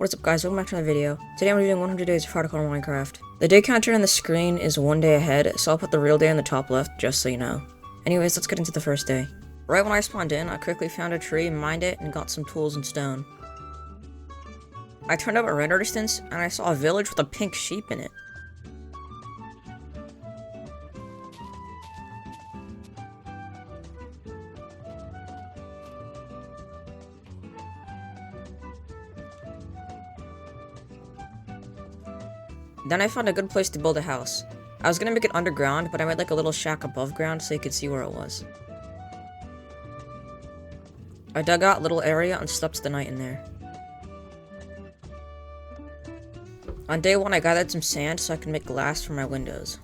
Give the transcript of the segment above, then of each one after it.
What's up guys, welcome back to another video. Today I'm doing 100 days of hardcore Minecraft. The day counter on the screen is 1 day ahead, so I'll put the real day on the top left, just so you know. Anyways, let's get into the first day. Right when I spawned in, I quickly found a tree, mined it, and got some tools and stone. I turned up at render distance, and I saw a village with a pink sheep in it. Then I found a good place to build a house. I was gonna make it underground, but I made like a little shack above ground so you could see where it was. I dug out a little area and slept the night in there. On day 1 I gathered some sand so I could make glass for my windows.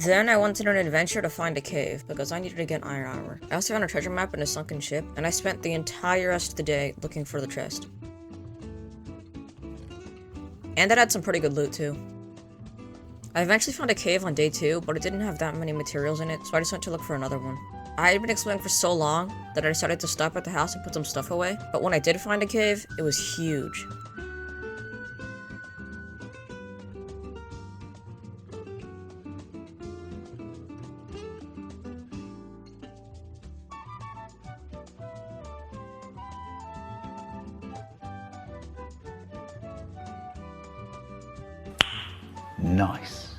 Then I went on an adventure to find a cave, because I needed to get iron armor. I also found a treasure map and a sunken ship, and I spent the entire rest of the day looking for the chest. And it had some pretty good loot too. I eventually found a cave on day 2, but it didn't have that many materials in it, so I just went to look for another one. I had been exploring for so long that I decided to stop at the house and put some stuff away, but when I did find a cave, it was huge. Nice.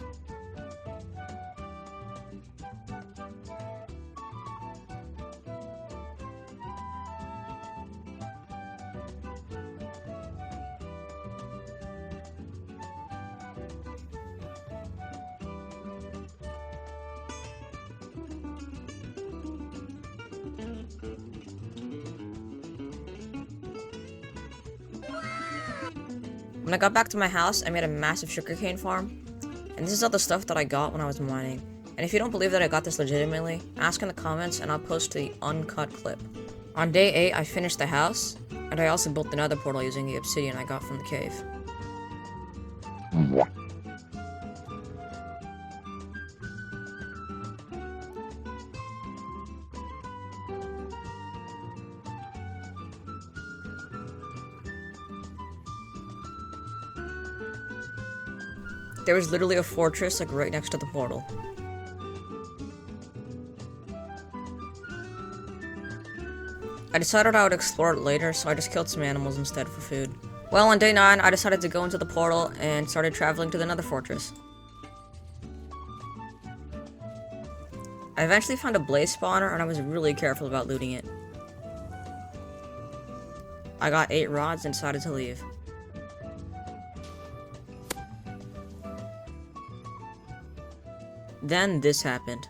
When I got back to my house, I made a massive sugarcane farm. And this is all the stuff that I got when I was mining. And if you don't believe that I got this legitimately, ask in the comments and I'll post the uncut clip. On day 8, I finished the house, and I also built the nether portal using the obsidian I got from the cave. There was literally a fortress like right next to the portal. I decided I would explore it later, so I just killed some animals instead for food. Well, on day 9, I decided to go into the portal and started traveling to the nether fortress. I eventually found a blaze spawner and I was really careful about looting it. I got 8 rods and decided to leave. Then this happened.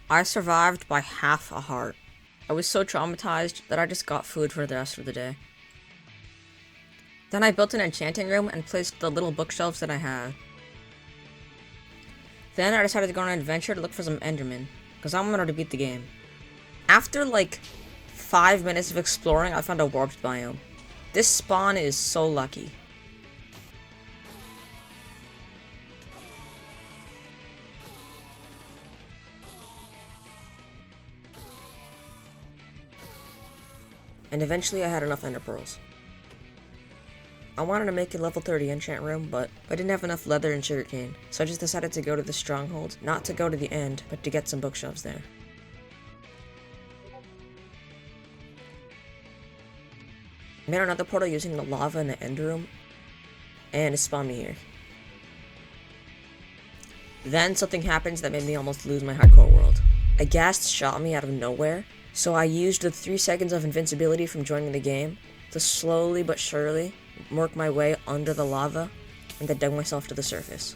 I survived by half a heart. I was so traumatized that I just got food for the rest of the day. Then I built an enchanting room and placed the little bookshelves that I had. Then I decided to go on an adventure to look for some endermen, because I wanted to beat the game. After like 5 minutes of exploring, I found a warped biome. This spawn is so lucky. And eventually I had enough ender pearls. I wanted to make a level 30 enchant room, but I didn't have enough leather and sugarcane, so I just decided to go to the stronghold, not to go to the end, but to get some bookshelves there. I made another portal using the lava in the end room, and it spawned me here. Then something happens that made me almost lose my hardcore world. A ghast shot me out of nowhere, so I used the 3 seconds of invincibility from joining the game to slowly but surely work my way under the lava and then dug myself to the surface.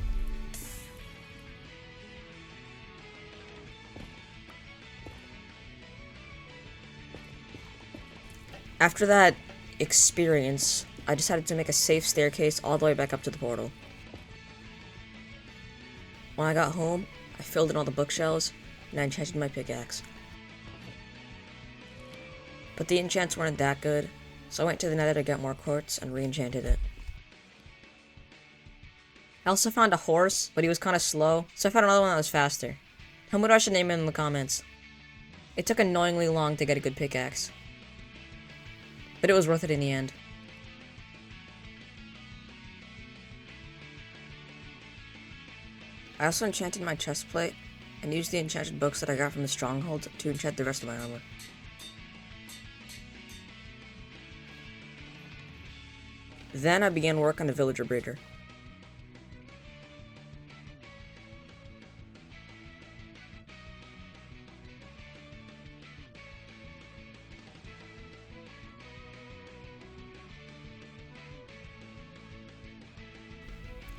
After that experience, I decided to make a safe staircase all the way back up to the portal. When I got home, I filled in all the bookshelves and I enchanted my pickaxe. But the enchants weren't that good, So I went to the nether to get more quartz and re-enchanted it. I also found a horse, but he was kind of slow, so I found another one that was faster. Tell me what I should name him in the comments. It took annoyingly long to get a good pickaxe, but it was worth it in the end. I also enchanted my chestplate and used the enchanted books that I got from the stronghold to enchant the rest of my armor. Then I began work on the villager breeder.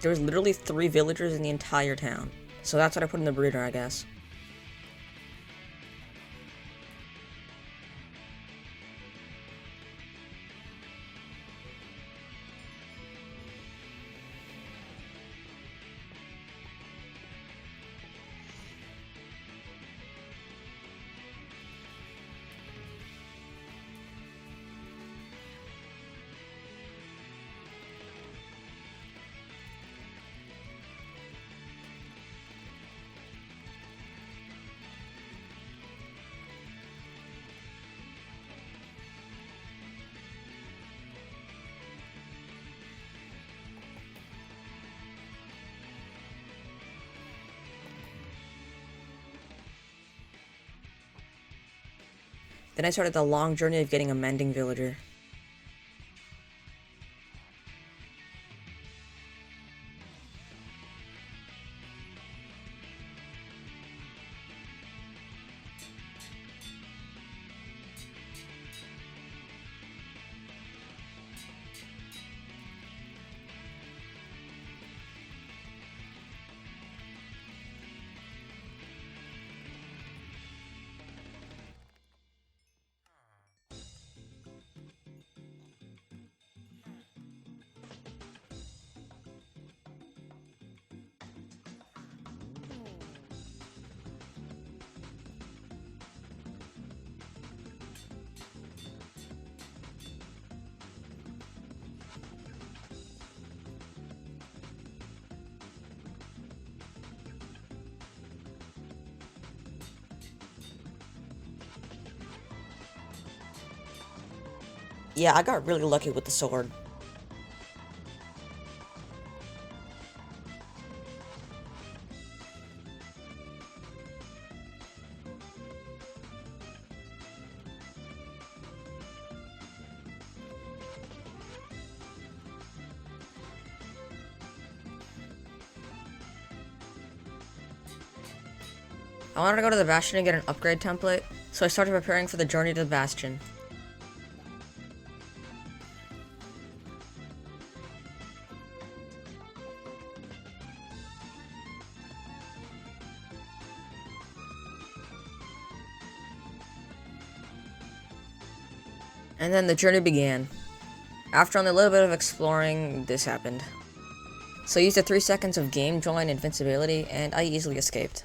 There was literally 3 villagers in the entire town, so that's what I put in the breeder, I guess. Then I started the long journey of getting a mending villager. Yeah, I got really lucky with the sword. I wanted to go to the Bastion and get an upgrade template, so I started preparing for the journey to the Bastion. And then the journey began. After only a little bit of exploring, this happened. So I used the 3 seconds of game join invincibility, and I easily escaped.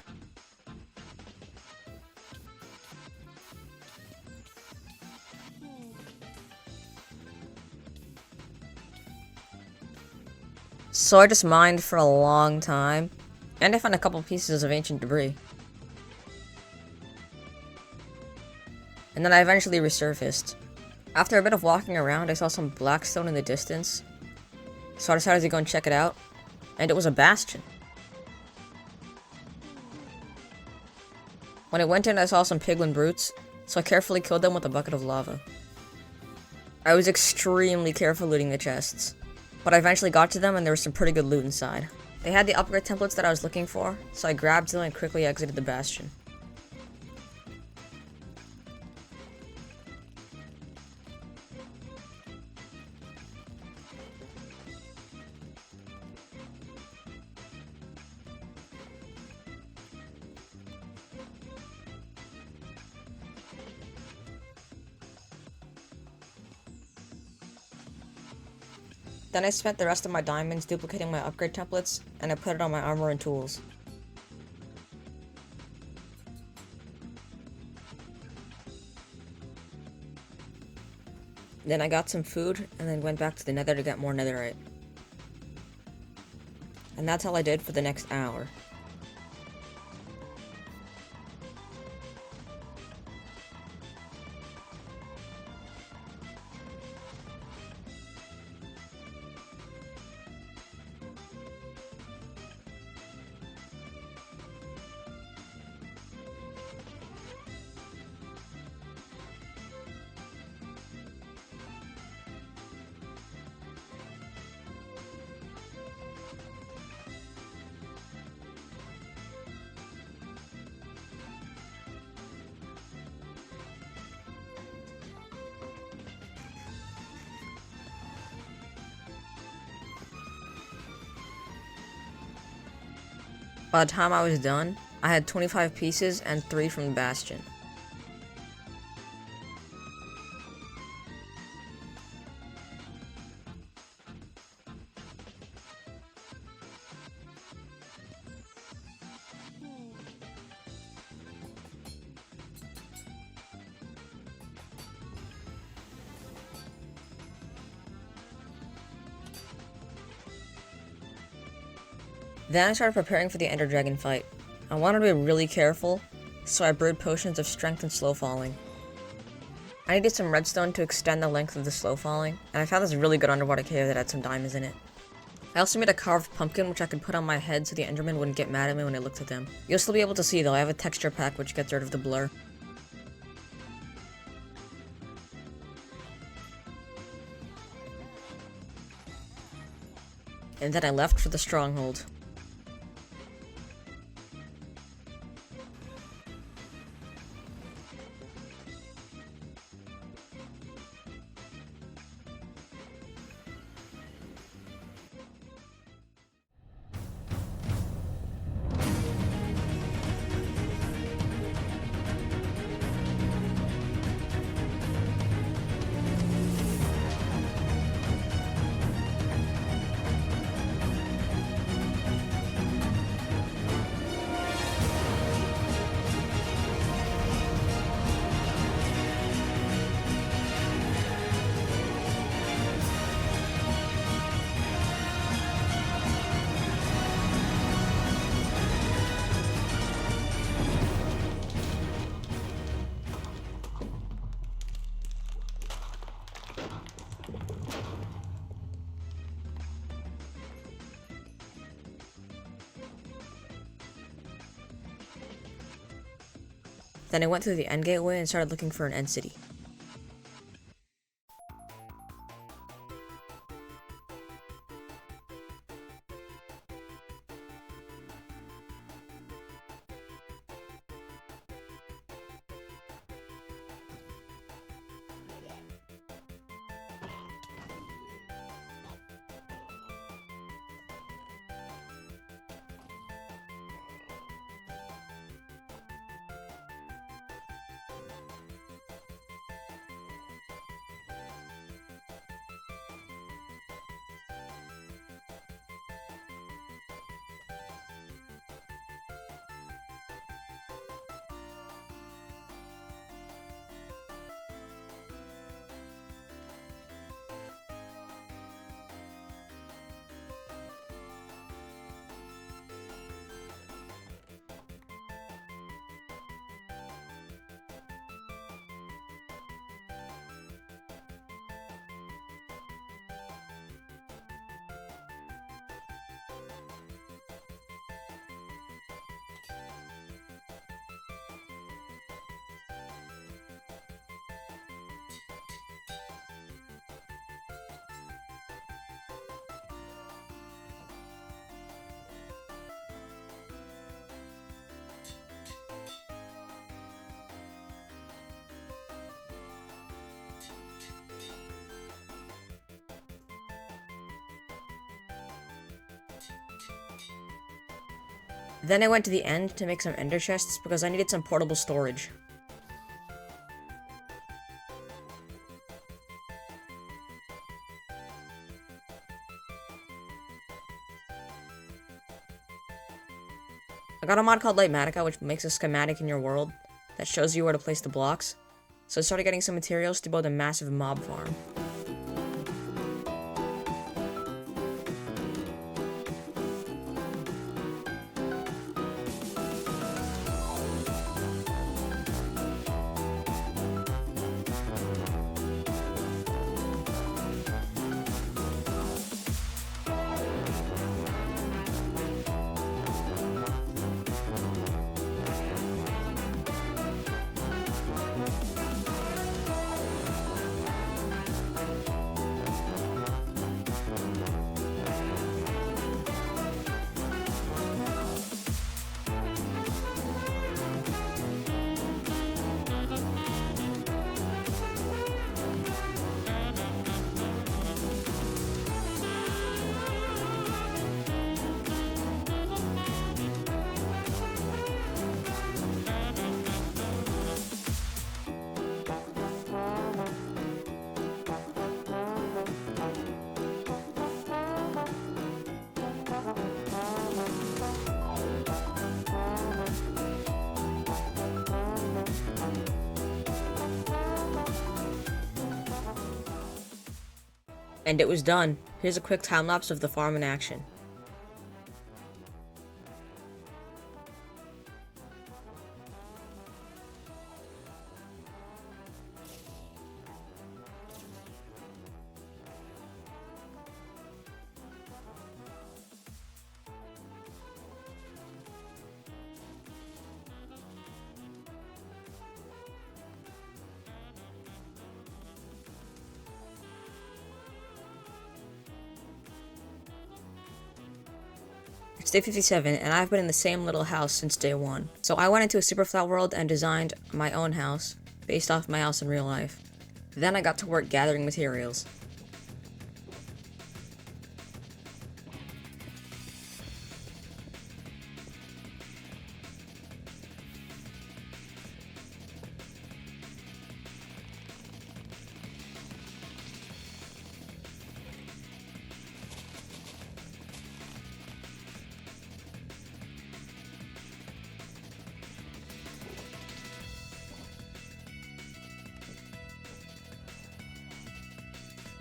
So I just mined for a long time, and I found a couple pieces of ancient debris. And then I eventually resurfaced. After a bit of walking around, I saw some blackstone in the distance, so I decided to go and check it out, and it was a bastion. When I went in, I saw some piglin brutes, so I carefully killed them with a bucket of lava. I was extremely careful looting the chests, but I eventually got to them and there was some pretty good loot inside. They had the upgrade templates that I was looking for, so I grabbed them and quickly exited the bastion. Then I spent the rest of my diamonds duplicating my upgrade templates, and I put it on my armor and tools. Then I got some food, and then went back to the nether to get more netherite. And that's all I did for the next hour. By the time I was done, I had 25 pieces and 3 from the bastion. Then I started preparing for the Ender Dragon fight. I wanted to be really careful, so I brewed potions of strength and slow falling. I needed some redstone to extend the length of the slow falling, and I found this really good underwater cave that had some diamonds in it. I also made a carved pumpkin which I could put on my head so the Enderman wouldn't get mad at me when I looked at them. You'll still be able to see though, I have a texture pack which gets rid of the blur. And then I left for the stronghold. Then I went through the end gateway and started looking for an end city. Then I went to the end to make some ender chests because I needed some portable storage. I got a mod called Lightmatica which makes a schematic in your world that shows you where to place the blocks, so I started getting some materials to build a massive mob farm. And it was done. Here's a quick time lapse of the farm in action. It's day 57, and I've been in the same little house since day 1. So I went into a Superflat world and designed my own house, based off my house in real life. Then I got to work gathering materials.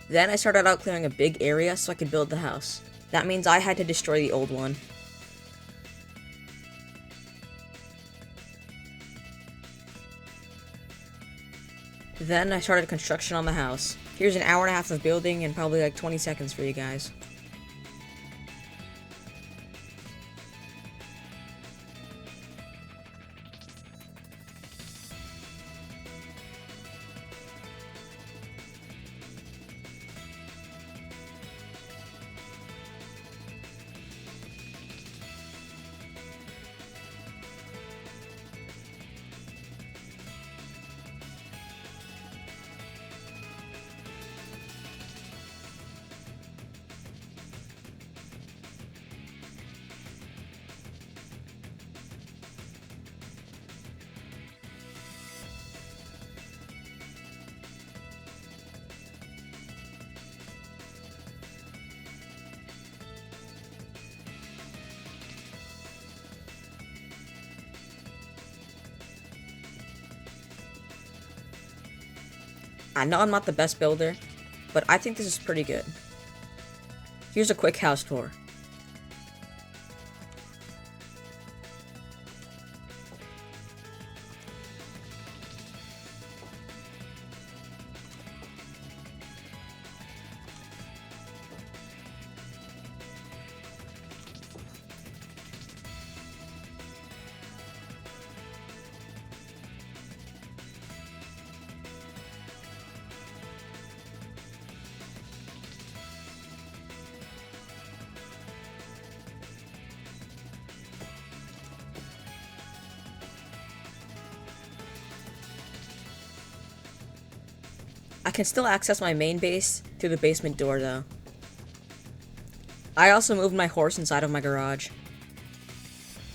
Then I started out clearing a big area so I could build the house. That means I had to destroy the old one. Then I started construction on the house. Here's an hour and a half of building and probably like 20 seconds for you guys. I know I'm not the best builder, but I think this is pretty good. Here's a quick house tour. I can still access my main base through the basement door though. I also moved my horse inside of my garage.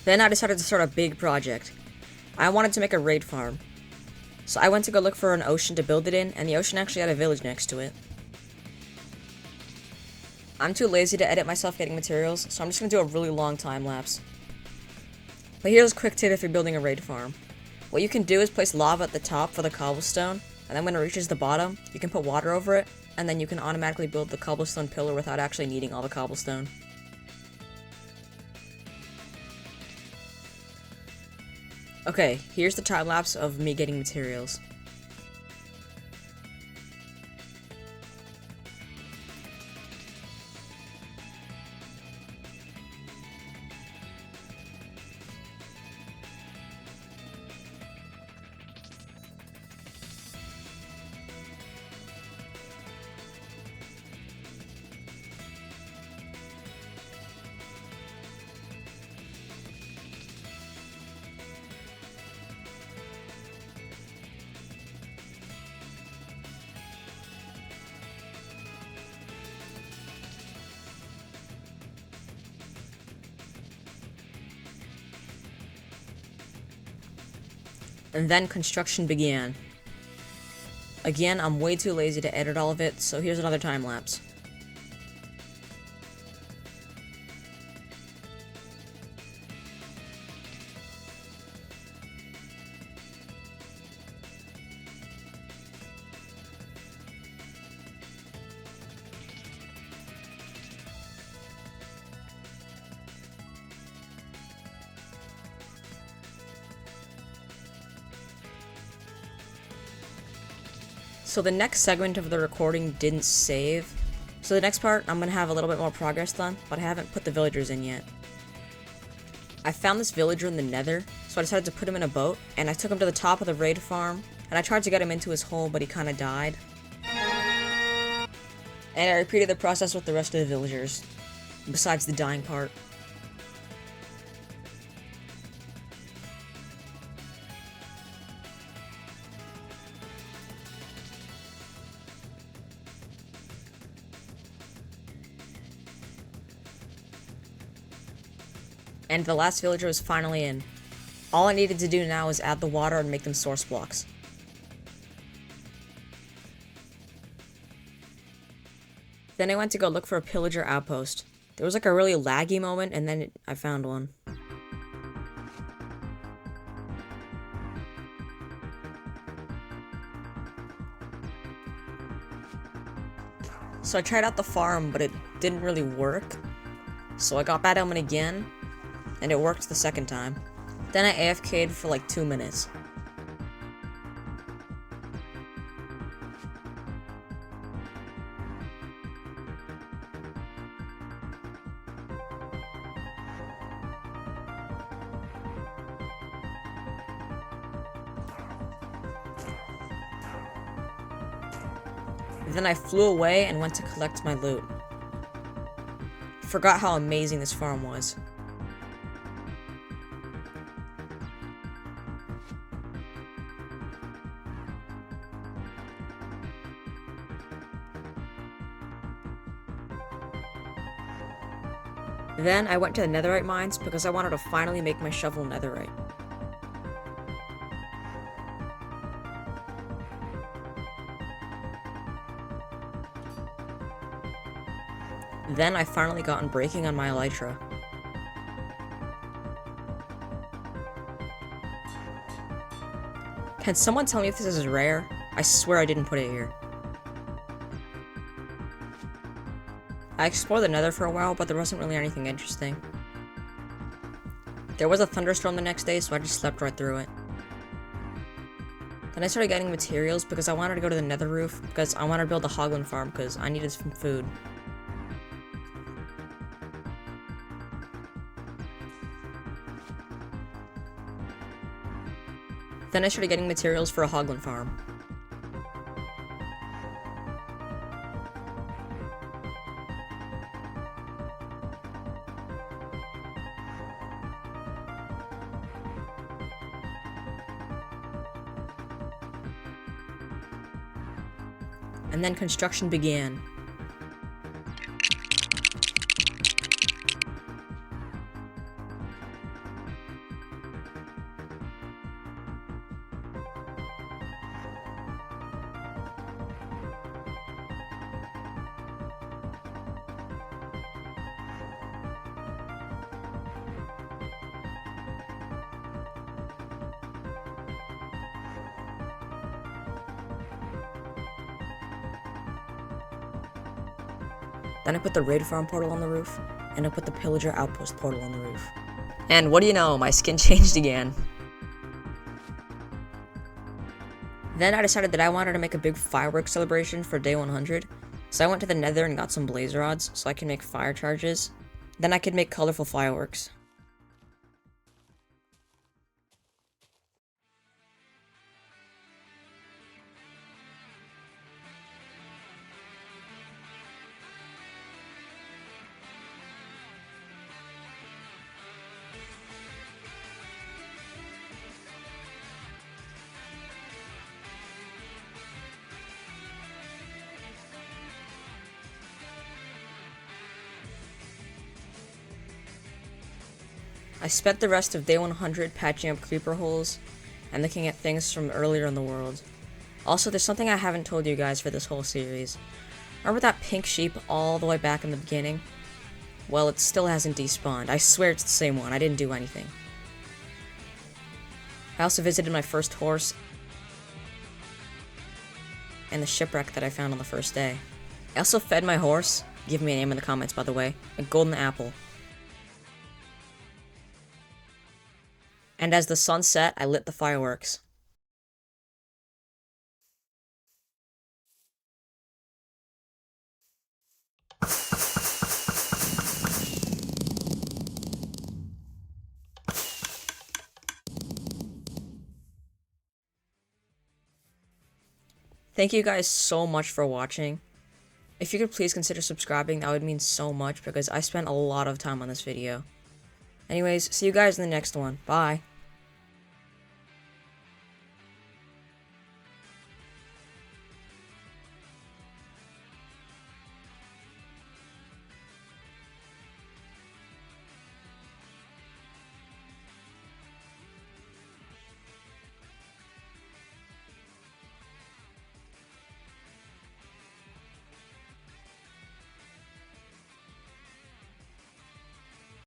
Then I decided to start a big project. I wanted to make a raid farm. So I went to go look for an ocean to build it in, and the ocean actually had a village next to it. I'm too lazy to edit myself getting materials, so I'm just gonna do a really long time lapse. But here's a quick tip if you're building a raid farm. What you can do is place lava at the top for the cobblestone, and then when it reaches the bottom, you can put water over it, and then you can automatically build the cobblestone pillar without actually needing all the cobblestone. Okay, here's the time lapse of me getting materials. And then construction began. Again, I'm way too lazy to edit all of it, so here's another time lapse. So the next segment of the recording didn't save. So the next part, I'm gonna have a little bit more progress done, but I haven't put the villagers in yet. I found this villager in the nether, so I decided to put him in a boat, and I took him to the top of the raid farm, and I tried to get him into his hole, but he kinda died. And I repeated the process with the rest of the villagers, besides the dying part. And the last villager was finally in. All I needed to do now is add the water and make them source blocks. Then I went to go look for a pillager outpost. There was like a really laggy moment, and then I found one. So I tried out the farm, but it didn't really work. So I got Bad Omen again, and it worked the second time. Then I AFK'd for like 2 minutes. Then I flew away and went to collect my loot. Forgot how amazing this farm was. Then I went to the netherite mines because I wanted to finally make my shovel netherite. Then I finally got unbreaking on my elytra. Can someone tell me if this is rare? I swear I didn't put it here. I explored the nether for a while, but there wasn't really anything interesting. There was a thunderstorm the next day, so I just slept right through it. Then I started getting materials because I wanted to go to the nether roof because I wanted to build a hoglin farm because I needed some food. Then I started getting materials for a hoglin farm. And then construction began. Then I put the raid farm portal on the roof, and I put the pillager outpost portal on the roof. And what do you know, my skin changed again. Then I decided that I wanted to make a big fireworks celebration for day 100, so I went to the nether and got some blaze rods so I can make fire charges. Then I could make colorful fireworks. I spent the rest of day 100 patching up creeper holes and looking at things from earlier in the world. Also, there's something I haven't told you guys for this whole series. Remember that pink sheep all the way back in the beginning? Well, it still hasn't despawned. I swear it's the same one. I didn't do anything. I also visited my first horse and the shipwreck that I found on the first day. I also fed my horse, give me a name in the comments by the way, a golden apple. And as the sun set, I lit the fireworks. Thank you guys so much for watching. If you could please consider subscribing, that would mean so much because I spent a lot of time on this video. Anyways, see you guys in the next one. Bye.